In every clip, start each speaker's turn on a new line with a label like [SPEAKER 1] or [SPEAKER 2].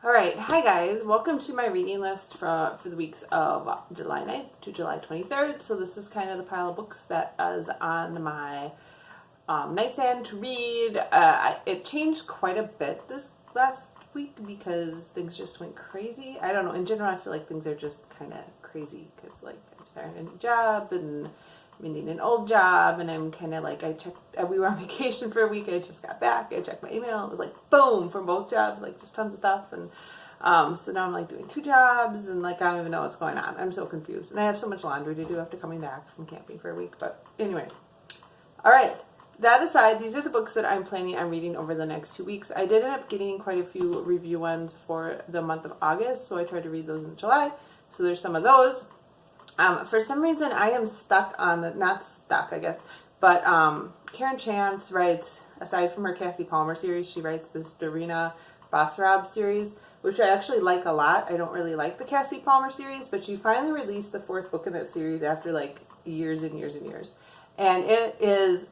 [SPEAKER 1] Alright, hi guys, welcome to my reading list for the weeks of July 9th to July 23rd. So this is kind of the pile of books that is on my nightstand to read. It changed quite a bit this last week because things just went crazy. I don't know, in general I feel like things are just kind of crazy because like I'm starting a new job and I'm ending an old job and I'm kind of like, we were on vacation for a week, I just got back, I checked my email, it was like boom from both jobs, like just tons of stuff. And so now I'm like doing two jobs and like I don't even know what's going on. I'm so confused and I have so much laundry to do after coming back from camping for a week. But anyways, all right, that aside, these are the books that I'm planning on reading over the next 2 weeks. I did end up getting quite a few review ones for the month of August, so I tried to read those in July. So there's some of those. For some reason, I am stuck on not stuck, I guess, but Karen Chance writes, aside from her Cassie Palmer series, she writes this Darina Basarab series, which I actually like a lot. I don't really like the Cassie Palmer series, but she finally released the 4th book in that series after like years and years and years. And it is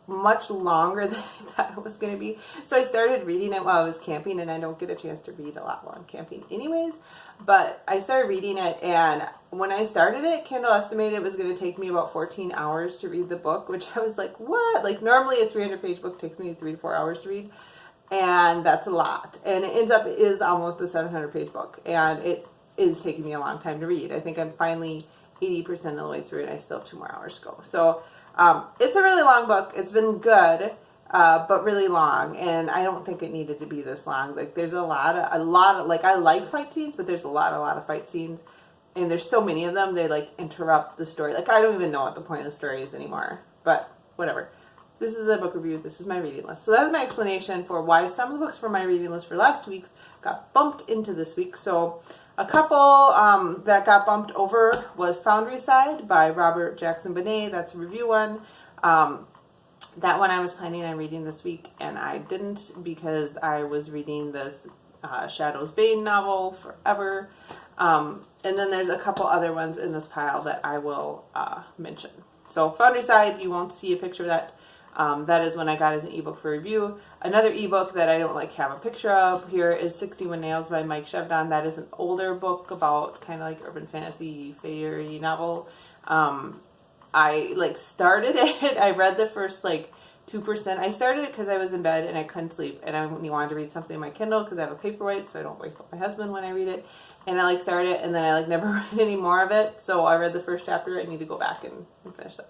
[SPEAKER 1] much longer than I thought it was going to be. So I started reading it while I was camping, and I don't get a chance to read a lot while I'm camping anyways. But I started reading it, and when I started it, Kindle estimated it was going to take me about 14 hours to read the book, which I was like, what? Like normally a 300-page book takes me 3 to 4 hours to read, and that's a lot. And it is almost a 700-page book, and it is taking me a long time to read. I think I'm finally 80% of the way through it. I still have 2 more hours to go. So it's a really long book. It's been good, but really long, and I don't think it needed to be this long. Like there's a lot of like, I like fight scenes, but there's a lot of fight scenes, and there's so many of them, they like interrupt the story. Like I don't even know what the point of the story is anymore, but whatever. This is a book review. This is my reading list. So that's my explanation for why some of the books from my reading list for last 2 weeks got bumped into this week. So a couple that got bumped over was Foundryside by Robert Jackson Bennett. That's a review one. That one I was planning on reading this week, and I didn't because I was reading this Shadow's Bane novel forever. And then there's a couple other ones in this pile that I will mention. So Foundryside, you won't see a picture of that. That is when I got as an ebook for review. Another ebook that I don't like have a picture of here is 61 Nails by Mike Shevdon. That is an older book about kind of like urban fantasy fairy novel. I like started it. I read the first like 2%. I started it because I was in bed and I couldn't sleep, and I wanted to read something in my Kindle because I have a paperweight, so I don't wake up my husband when I read it. And I like started it, and then I like never read any more of it. So I read the first chapter. I need to go back and finish that.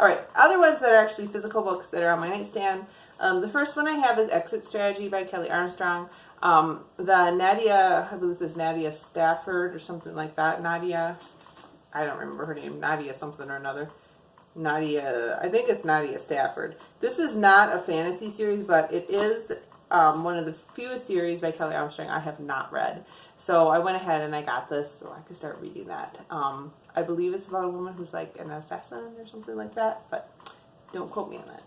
[SPEAKER 1] All right, other ones that are actually physical books that are on my nightstand. The first one I have is Exit Strategy by Kelley Armstrong. The Nadia, I believe this is Nadia Stafford or something like that. Nadia, I don't remember her name. Nadia something or another. Nadia, I think it's Nadia Stafford. This is not a fantasy series, but it is one of the few series by Kelley Armstrong I have not read. So I went ahead and I got this so I could start reading that. I believe it's about a woman who's like an assassin or something like that, but don't quote me on that.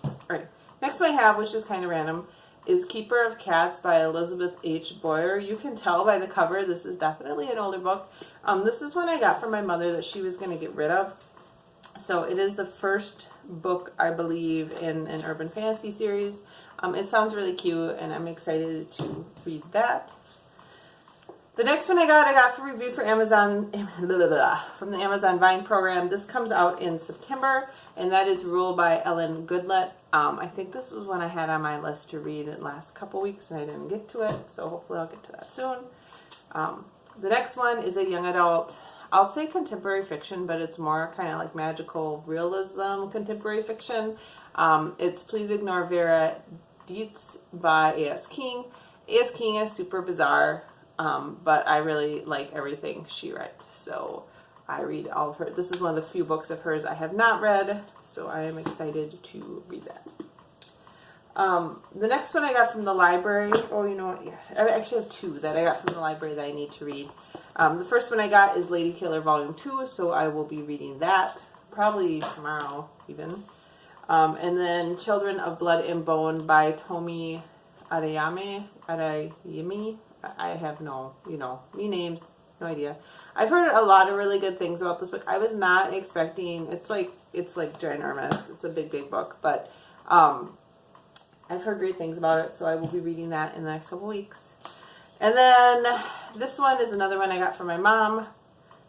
[SPEAKER 1] All right. Next one I have, which is kind of random, is Keeper of Cats by Elizabeth H. Boyer. You can tell by the cover this is definitely an older book. This is one I got from my mother that she was going to get rid of. So it is the first book, I believe, in an urban fantasy series. It sounds really cute, and I'm excited to read that. The next one I got for review for Amazon, from the Amazon Vine program. This comes out in September, and that is Rule by Ellen Goodlett. I think this was one I had on my list to read in the last couple weeks, and I didn't get to it, so hopefully I'll get to that soon. The next one is a young adult, I'll say contemporary fiction, but it's more kind of like magical realism contemporary fiction. It's Please Ignore Vera, Dietz by A.S. King. A.S. King is super bizarre. But I really like everything she writes, so I read all of her. This is one of the few books of hers I have not read, so I am excited to read that. The next one I got from the library, oh, you know what, yeah, I actually have 2 that I got from the library that I need to read. The first one I got is Lady Killer Volume 2, so I will be reading that, probably tomorrow even. And then Children of Blood and Bone by Tomi Adeyemi. I have no, me names, no idea. I've heard a lot of really good things about this book. I was not expecting, it's like ginormous. It's a big book, but I've heard great things about it, so I will be reading that in the next couple weeks. And then this one is another one I got from my mom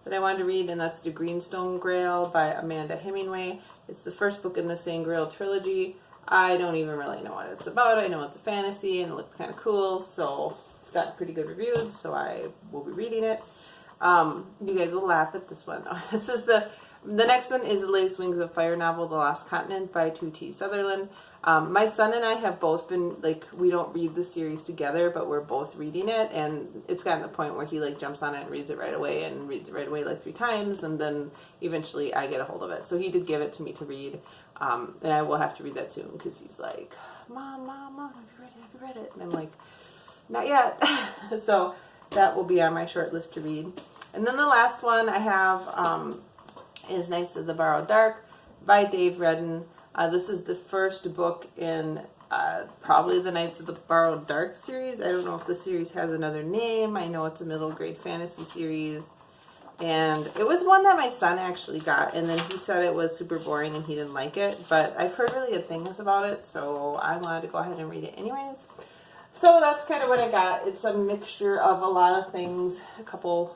[SPEAKER 1] that I wanted to read, and that's the Greenstone Grail by Amanda Hemmingway. It's the first book in the same Grail trilogy. I don't even really know what it's about. I know it's a fantasy and it looked kind of cool, so it's got pretty good reviews, so I will be reading it. You guys will laugh at this one. This is the next one is the latest Wings of Fire novel, The Lost Continent by 2T Sutherland. My son and I have both been, like, we don't read the series together, but we're both reading it, and it's gotten to the point where he, like, jumps on it and reads it right away, like 3 times, and then eventually I get a hold of it. So he did give it to me to read, and I will have to read that soon, because he's like, Mom, have you read it? And I'm like, not yet. So that will be on my short list to read. And then the last one I have is Knights of the Borrowed Dark by Dave Rudden. This is the first book in probably the Knights of the Borrowed Dark series. I don't know if the series has another name. I know it's a middle grade fantasy series. And it was one that my son actually got, and then he said it was super boring and he didn't like it. But I've heard really good things about it, so I wanted to go ahead and read it anyways. So that's kind of what I got. It's a mixture of a lot of things. A couple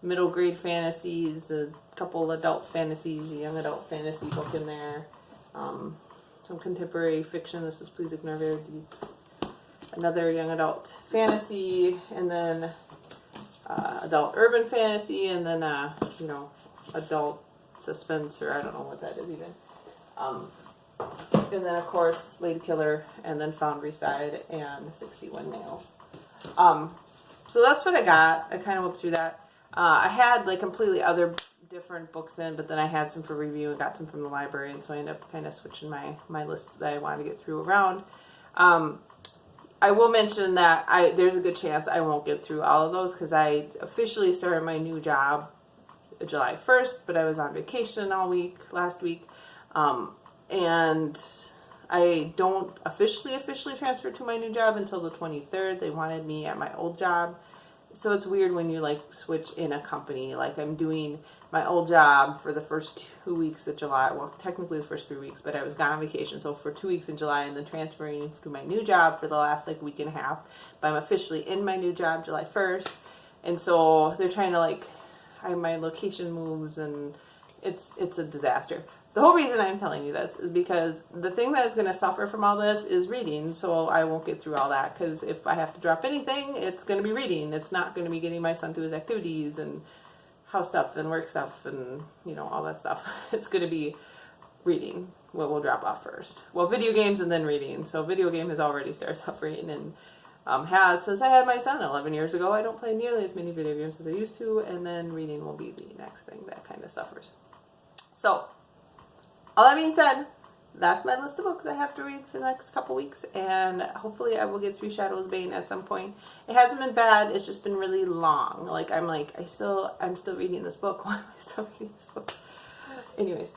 [SPEAKER 1] middle grade fantasies, a couple adult fantasies, a young adult fantasy book in there. Some contemporary fiction. This is Please Ignore Vera Dietz. Another young adult fantasy, and then adult urban fantasy, and then adult suspense, or I don't know what that is even. And then of course Lady Killer, and then Foundryside, and 61 Nails. So that's what I got. I kind of looked through that. I had like completely other different books in, but then I had some for review and got some from the library, and so I ended up kind of switching my list that I wanted to get through around. I will mention that there's a good chance I won't get through all of those, because I officially started my new job July 1st, but I was on vacation all week last week, and I don't officially transfer to my new job until the 23rd. They wanted me at my old job. So it's weird when you like switch in a company. Like I'm doing my old job for the first 2 weeks of July. Well, technically the first 3 weeks, but I was gone on vacation. So for 2 weeks in July, and then transferring to my new job for the last like week and a half. But I'm officially in my new job July 1st. And so they're trying to my location moves, and it's a disaster. The whole reason I'm telling you this is because the thing that is going to suffer from all this is reading, so I won't get through all that, because if I have to drop anything, it's going to be reading. It's not going to be getting my son to his activities and house stuff and work stuff and, all that stuff. It's going to be reading what will drop off first. Well, video games and then reading. So video game has already started suffering, and has since I had my son 11 years ago. I don't play nearly as many video games as I used to, and then reading will be the next thing that kind of suffers. So, all that being said, that's my list of books I have to read for the next couple weeks, and hopefully I will get through Shadow's Bane at some point. It hasn't been bad, it's just been really long. I'm still reading this book. Why am I still reading this book? Anyways,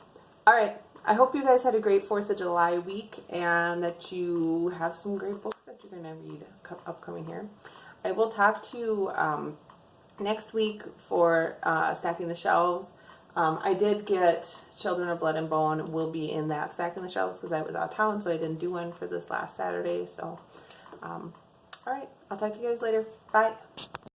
[SPEAKER 1] alright, I hope you guys had a great 4th of July week, and that you have some great books that you're going to read upcoming here. I will talk to you next week for Stacking the Shelves. I did get Children of Blood and Bone will be in that Stacking the Shelves, because I was out of town, so I didn't do one for this last Saturday. So, alright, I'll talk to you guys later. Bye.